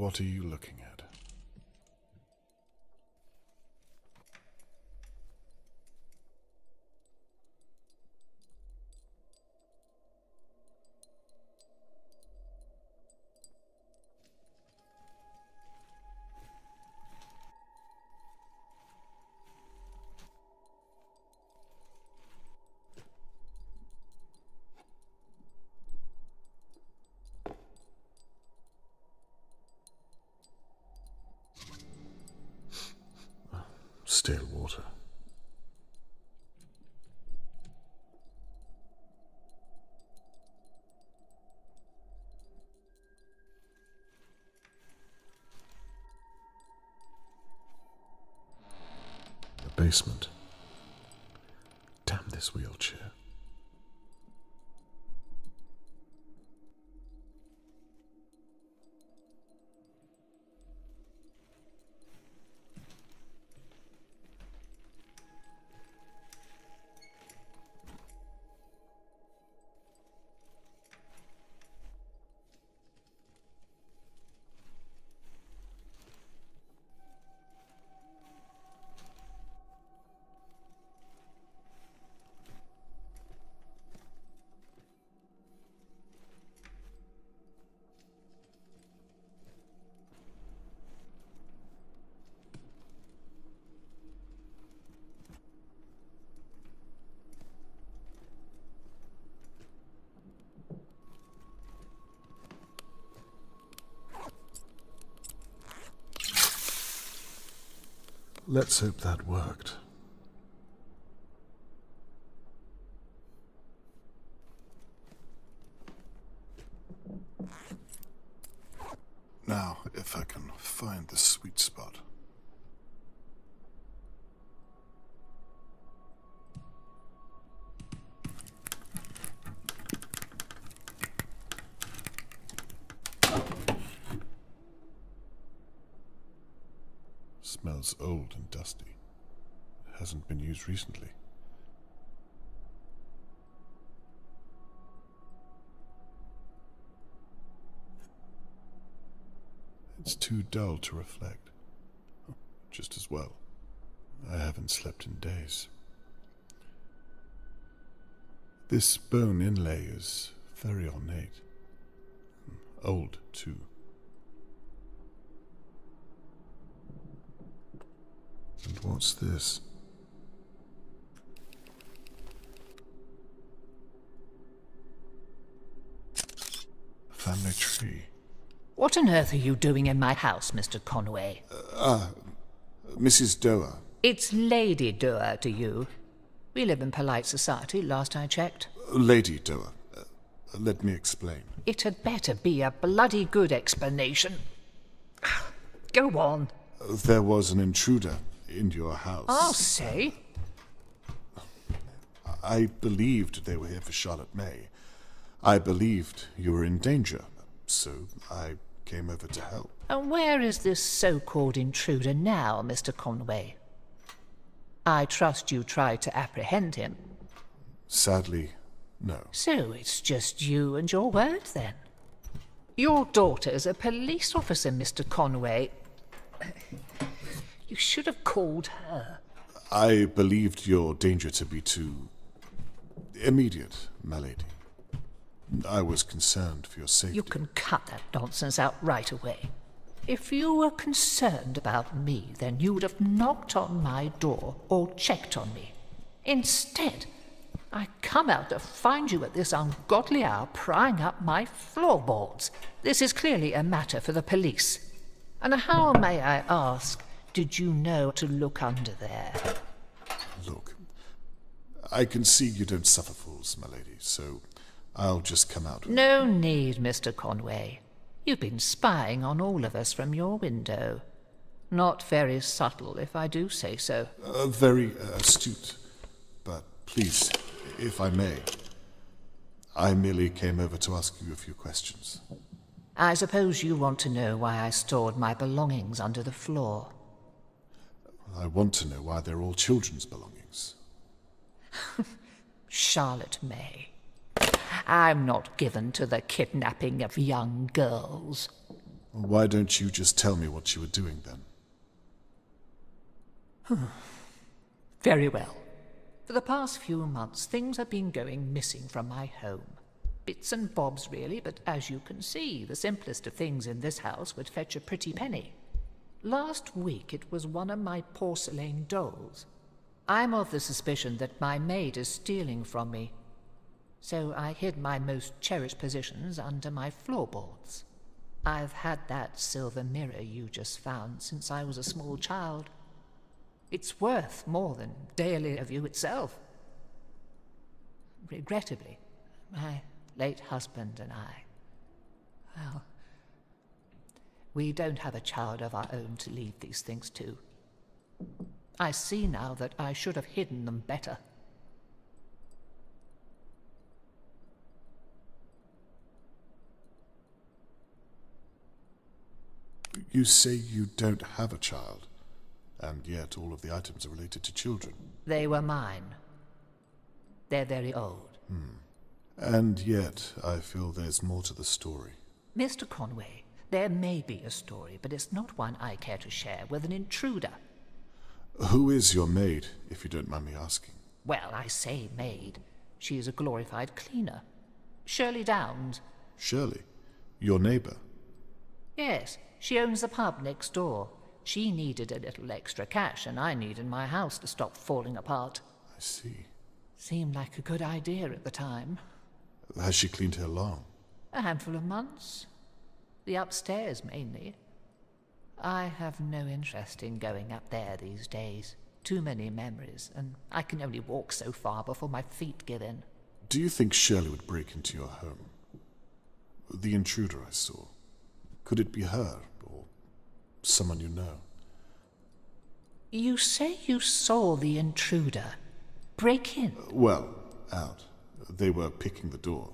what are you looking at? Stale water. The basement. Damn this wheelchair. Let's hope that worked. Now, if I can find the sweet spot. Smells old and dusty. It hasn't been used recently. It's too dull to reflect. Just as well. I haven't slept in days. This bone inlay is very ornate. Old, too. And what's this? A family tree. What on earth are you doing in my house, Mr. Conway? Mrs. Doer. It's Lady Doer to you. We live in polite society, last I checked. Lady Doer. Let me explain. It had better be a bloody good explanation. Go on. There was an intruder in your house. I'll say. I believed they were here for Charlotte May. I believed you were in danger, so I came over to help. And where is this so-called intruder now, Mr. Conway? I trust you tried to apprehend him. Sadly, no. So it's just you and your word, then? Your daughter's a police officer, Mr. Conway. You should have called her. I believed your danger to be too immediate, my lady. I was concerned for your safety. You can cut that nonsense out right away. If you were concerned about me, then you would have knocked on my door or checked on me. Instead, I come out to find you at this ungodly hour prying up my floorboards. This is clearly a matter for the police. And how, may I ask, did you know to look under there? Look, I can see you don't suffer fools, my lady, so I'll just come out. No need, Mr. Conway. You've been spying on all of us from your window. Not very subtle, if I do say so. Very astute. But please, if I may, I merely came over to ask you a few questions. I suppose you want to know why I stored my belongings under the floor. I want to know why they're all children's belongings. Charlotte May. I'm not given to the kidnapping of young girls. Why don't you just tell me what you were doing then? Very well. For the past few months, things have been going missing from my home. Bits and bobs, really, but as you can see, the simplest of things in this house would fetch a pretty penny. Last week it was one of my porcelain dolls. I'm of the suspicion that my maid is stealing from me, so I hid my most cherished possessions under my floorboards. I've had that silver mirror you just found since I was a small child. It's worth more than Dahlia View itself. Regrettably, my late husband and I, well, we don't have a child of our own to leave these things to. I see now that I should have hidden them better. You say you don't have a child, and yet all of the items are related to children. They were mine. They're very old. And yet, I feel there's more to the story. Mr. Conway, there may be a story, but it's not one I care to share with an intruder. Who is your maid, if you don't mind me asking? Well, I say maid. She is a glorified cleaner. Shirley Downs. Shirley? Your neighbour? Yes, she owns the pub next door. She needed a little extra cash, and I needed my house to stop falling apart. I see. Seemed like a good idea at the time. Has she cleaned here long? A handful of months. The upstairs, mainly. I have no interest in going up there these days. Too many memories, and I can only walk so far before my feet give in. Do you think Shirley would break into your home? The intruder I saw. Could it be her, or someone you know? You say you saw the intruder break in? Well, out. They were picking the door,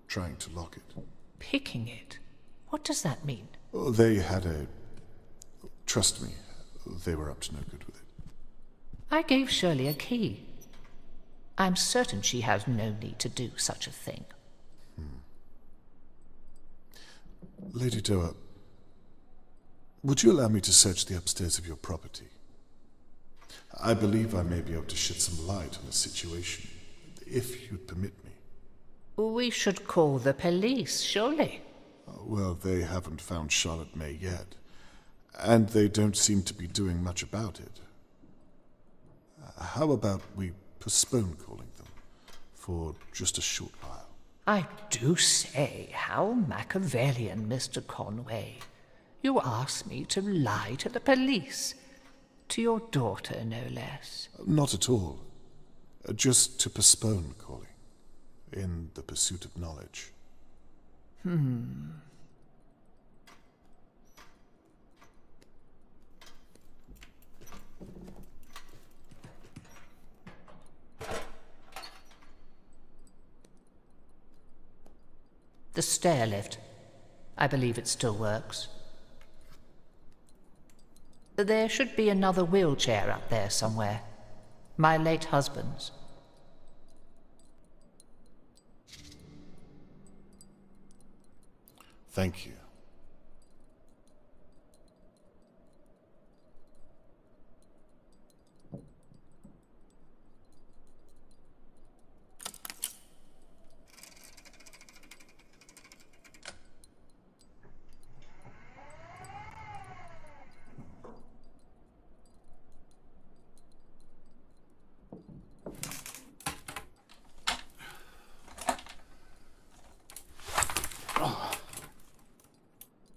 trying to lock it. Picking it? What does that mean? Oh, they had a... Trust me, they were up to no good with it. I gave Shirley a key. I'm certain she has no need to do such a thing. Lady Doa, would you allow me to search the upstairs of your property? I believe I may be able to shed some light on the situation, if you'd permit me. We should call the police, surely. Well, they haven't found Charlotte May yet, and they don't seem to be doing much about it. How about we postpone calling them for just a short while? I do say, how Machiavellian, Mr. Conway. You ask me to lie to the police. To your daughter, no less. Not at all. Just to postpone calling, in the pursuit of knowledge. The stair lift. I believe it still works. There should be another wheelchair up there somewhere. My late husband's. Thank you.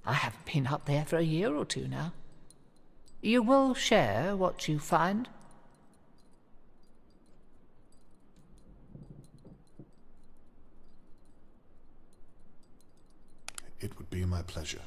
I haven't been up there for a year or two now. You will share what you find? It would be my pleasure.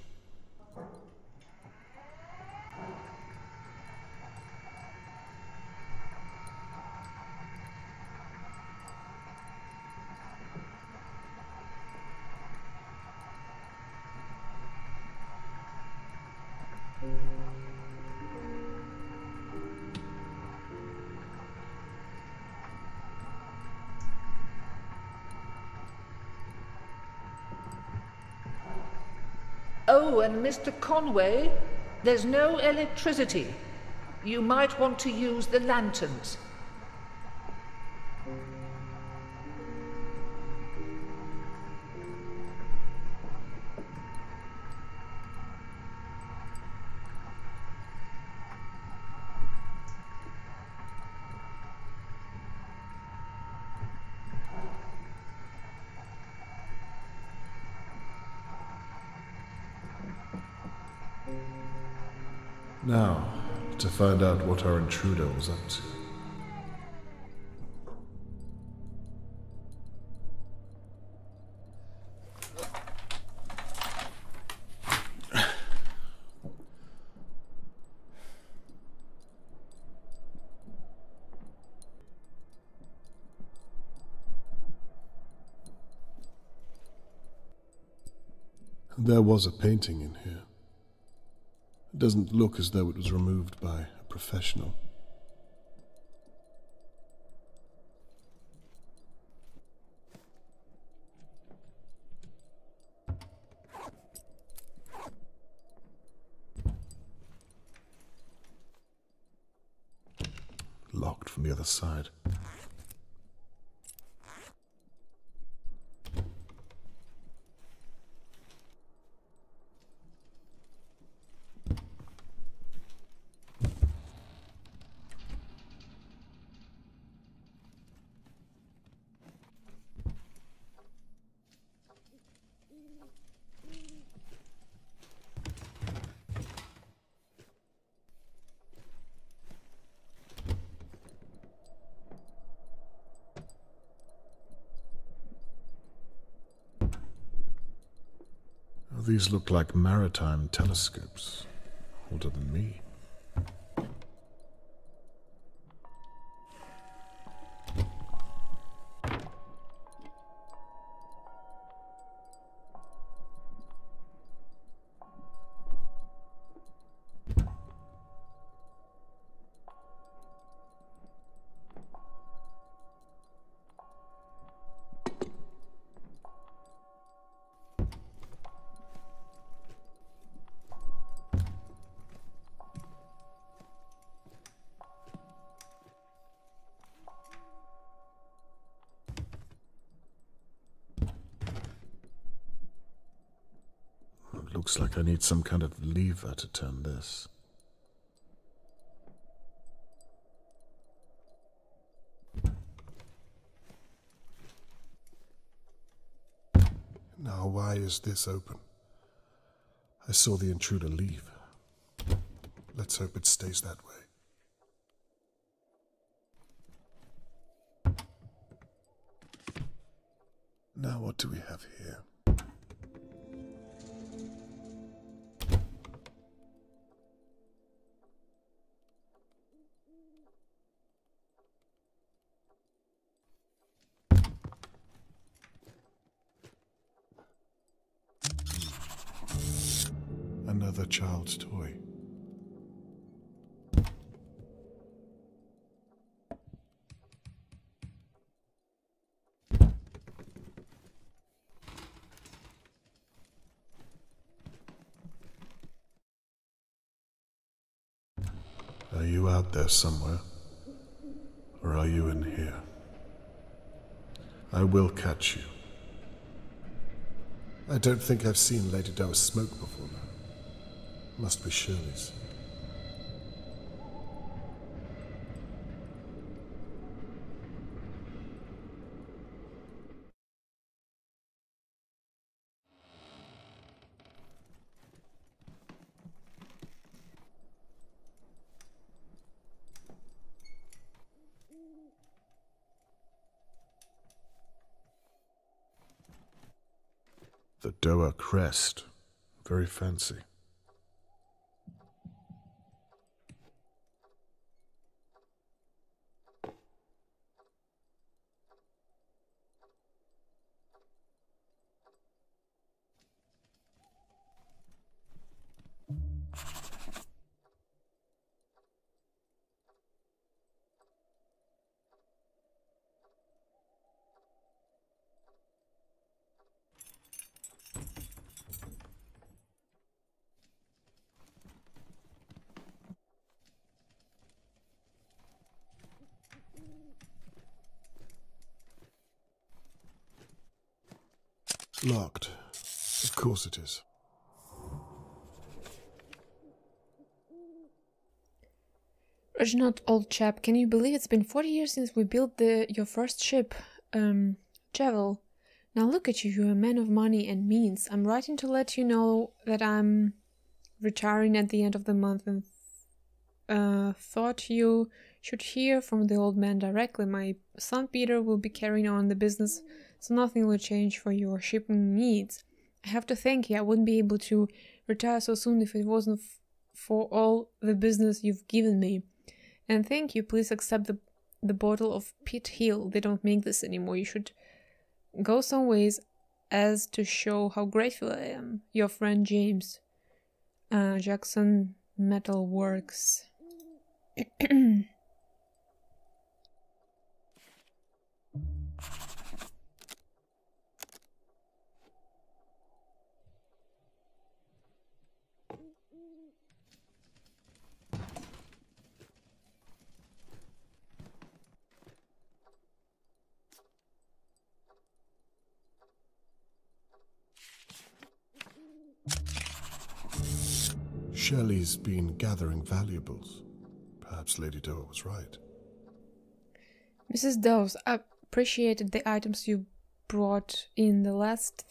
Oh, and Mr. Conway, there's no electricity. You might want to use the lanterns. Now, to find out what our intruder was up to. There was a painting in here. It doesn't look as though it was removed by a professional. Locked from the other side. These look like maritime telescopes, older than me. Looks like I need some kind of lever to turn this. Now, why is this open? I saw the intruder leave. Let's hope it stays that way. Now, what do we have here? Another child's toy. Are you out there somewhere? Or are you in here? I will catch you. I don't think I've seen Lady Doe smoke before now. Must be Shirley's. The Doa crest. Very fancy. Locked. Of course it is. Reginald, old chap, can you believe it's been 40 years since we built your first ship, Javel? Now look at you, you're a man of money and means. I'm writing to let you know that I'm retiring at the end of the month and thought you should hear from the old man directly. My son Peter will be carrying on the business, so nothing will change for your shipping needs. I have to thank you. I wouldn't be able to retire so soon if it wasn't for all the business you've given me. And thank you, please accept the bottle of Pit Hill. They don't make this anymore. You should go some ways as to show how grateful I am. Your friend James. Jackson Metal Works. Shelley's been gathering valuables. Perhaps Lady Doe was right. Mrs. Dawes, I appreciated the items you brought in the last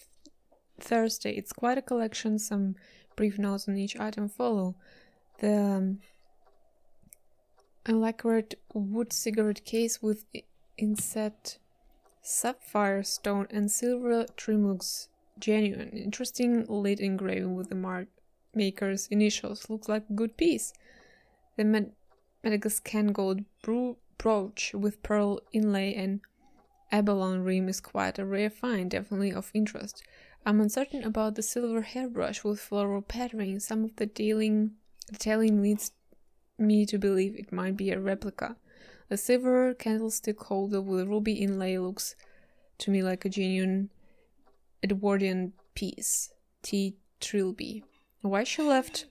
Thursday. It's quite a collection. Some brief notes on each item follow. The lacquered wood cigarette case with inset sapphire stone and silver trim looks genuine. Interesting lid engraving with the maker's initials. Looks like a good piece. The Madagascar gold brooch with pearl inlay and abalone rim is quite a rare find, definitely of interest. I'm uncertain about the silver hairbrush with floral patterning. Some of the detailing leads me to believe it might be a replica. The silver candlestick holder with ruby inlay looks to me like a genuine Edwardian piece. T. Trilby. Why she left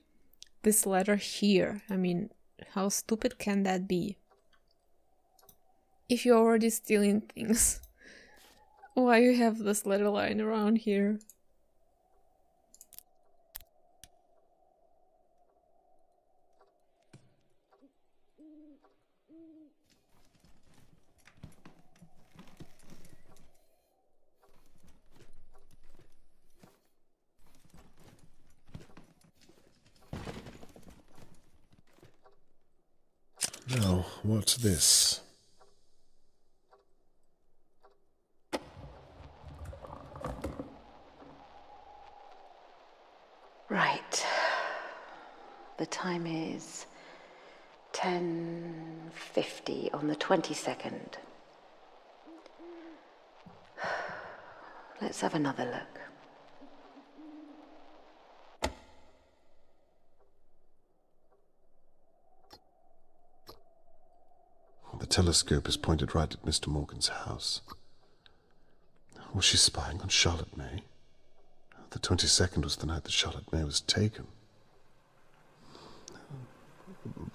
this letter here? I mean, how stupid can that be? If you're already stealing things, why you have this letter lying around here? Now, what's this? Right. The time is 10:50 on the 22nd. Let's have another look. The telescope is pointed right at Mr. Morgan's house. Was she spying on Charlotte May? The 22nd was the night that Charlotte May was taken.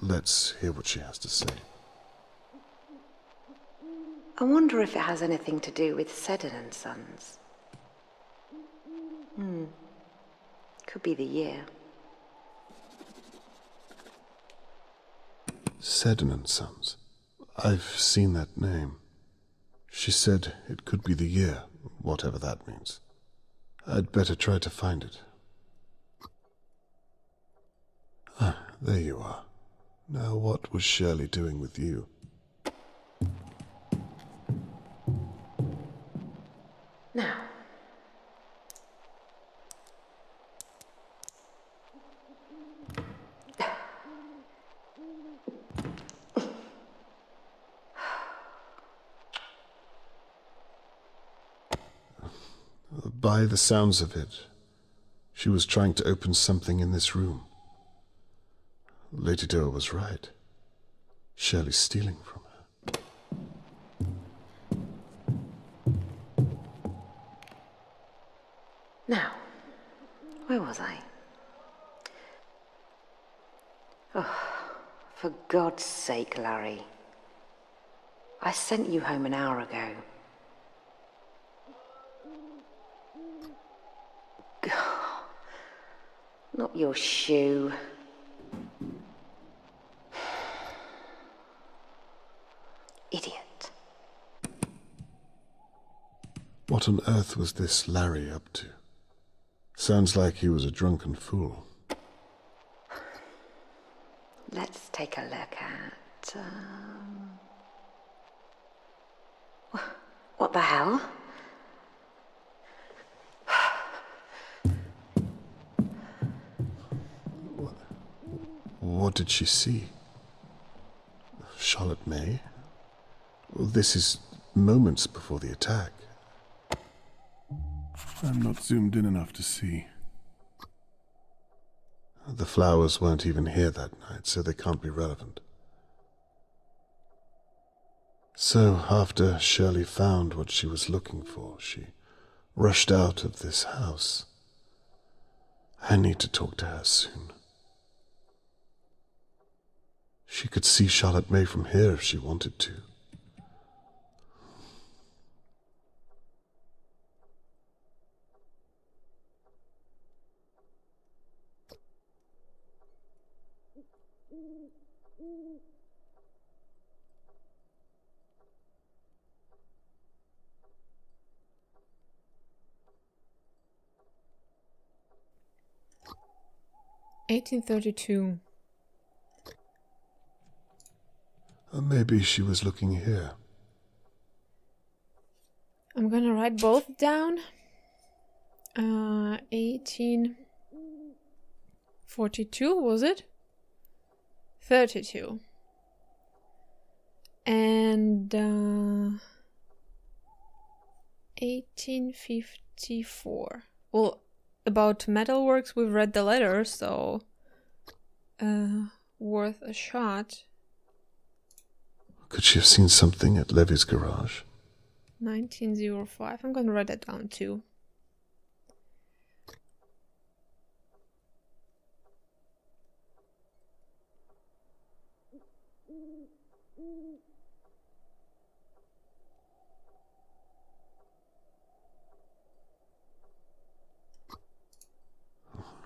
Let's hear what she has to say. I wonder if it has anything to do with Seddon and Sons. Could be the year. Seddon and Sons. I've seen that name. She said it could be the year, whatever that means. I'd better try to find it. Ah, there you are. Now what was Shirley doing with you? Now. By the sounds of it, she was trying to open something in this room. Lady Doe was right. Shirley's stealing from her. Now, where was I? Oh, for God's sake, Larry. I sent you home an hour ago. Not your shoe. Idiot. What on earth was this Larry up to? Sounds like he was a drunken fool. Let's take a look at... What the hell? What did she see? Charlotte May? Well, this is moments before the attack. I'm not zoomed in enough to see. The flowers weren't even here that night, so they can't be relevant. So, after Shirley found what she was looking for, she rushed out of this house. I need to talk to her soon. She could see Charlotte May from here if she wanted to. (1832). Maybe she was looking here. I'm gonna write both down. 1842, was it? 32. And 1854. Well, about metalworks, we've read the letter, so worth a shot. Could she have seen something at Levy's garage? 1905. I'm gonna write that down too.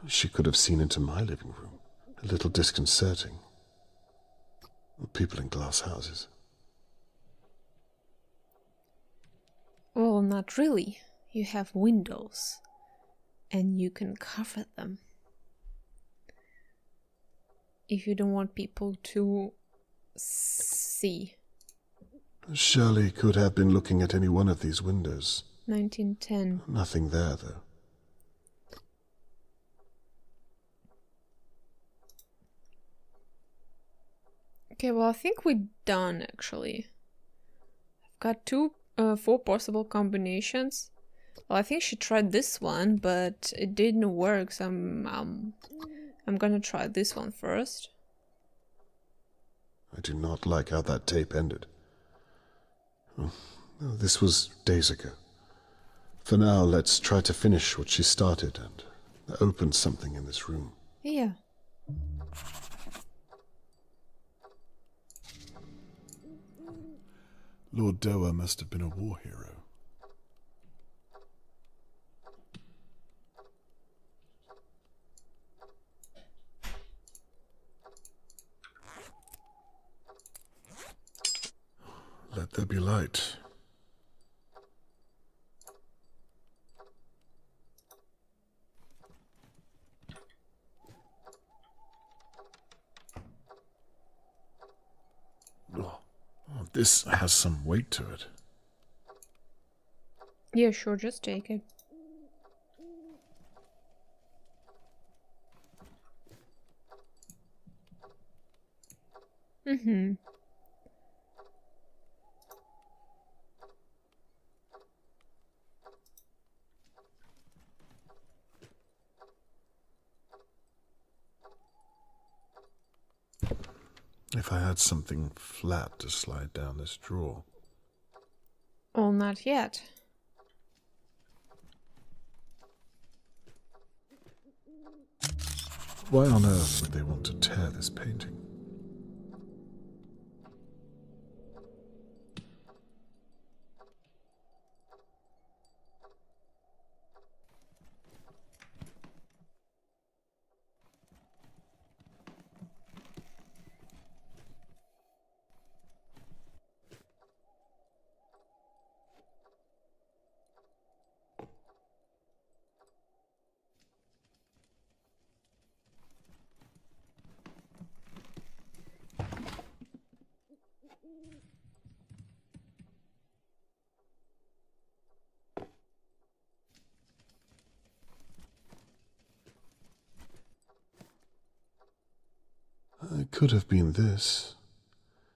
She could have seen into my living room. A little disconcerting. People in glass houses. Well, not really. You have windows, and you can cover them. If you don't want people to see. Shirley could have been looking at any one of these windows. 1910. Nothing there, though. Okay, well, I think we're done, actually. I've got four possible combinations. Well, I think she tried this one, but it didn't work, so I'm gonna try this one first. I do not like how that tape ended. Oh, this was days ago. For now, let's try to finish what she started and open something in this room. Yeah. Lord Doer must have been a war hero. Let there be light. Oh, this has some weight to it. Yeah, sure, just take it. Mm-hmm. If I had something flat to slide down this drawer. Oh, not yet. Why on earth would they want to tear this painting? could have been this.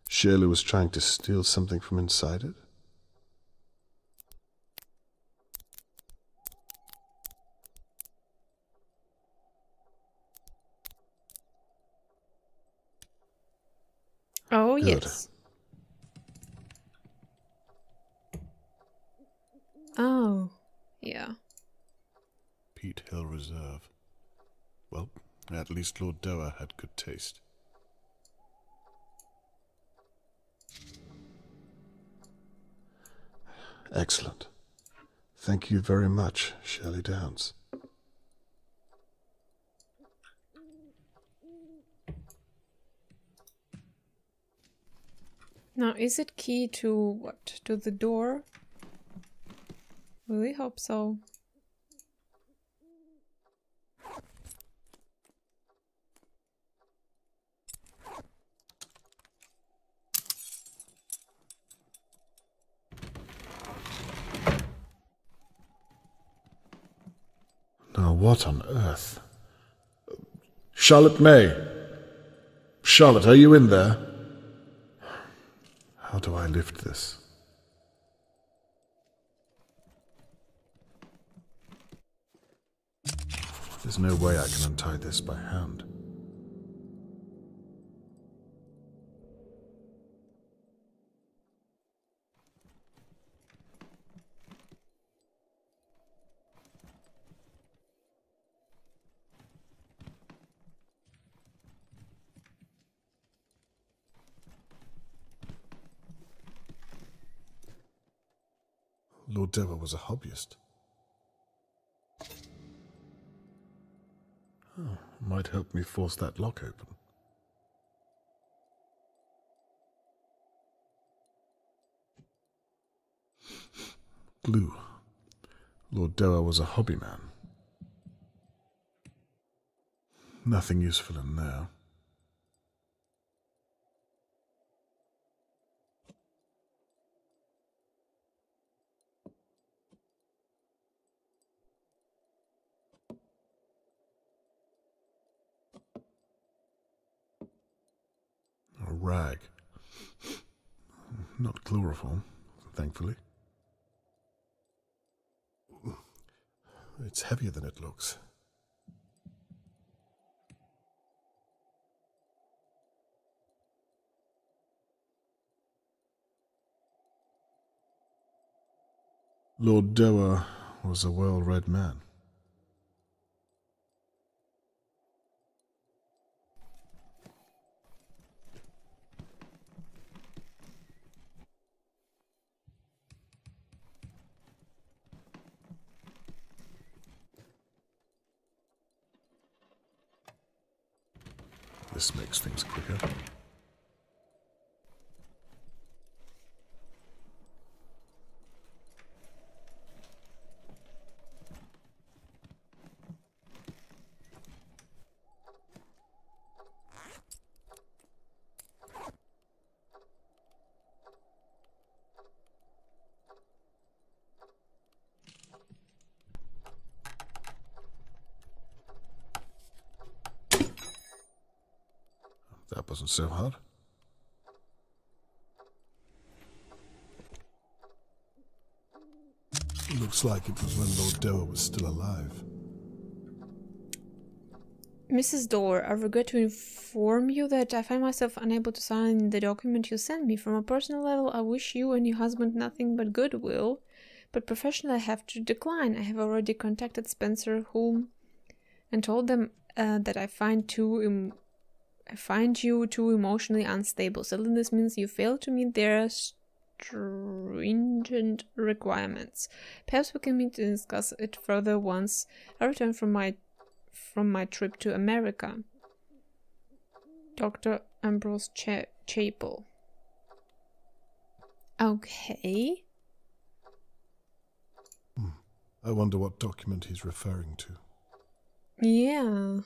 Shirley was trying to steal something from inside it. Oh, Good. yes. Oh, yeah. Peat Hill Reserve. Well, at least Lord Dower had good taste. Excellent. Thank you very much, Shirley Downs. Now, is it key to what? To the door? Really hope so. Now, what on earth? Charlotte May! Charlotte, are you in there? How do I lift this? There's no way I can untie this by hand. Lord Dower was a hobbyist. Oh, might help me force that lock open. Glue. Lord Dower was a hobby man. Nothing useful in there. A rag. Not chloroform, thankfully. It's heavier than it looks. Lord Dower was a well-read man. This makes things quicker. That wasn't so hard. Looks like it was when Lord Dower was still alive. Mrs. Dorr, I regret to inform you that I find myself unable to sign the document you sent me. From a personal level, I wish you and your husband nothing but goodwill, but professionally I have to decline. I have already contacted Spencer Hulme and told them that I find you too emotionally unstable. Sadly, this means you fail to meet their stringent requirements. Perhaps we can meet and discuss it further once I return from my trip to America. Dr. Ambrose Chapel. Okay. I wonder what document he's referring to. Yeah.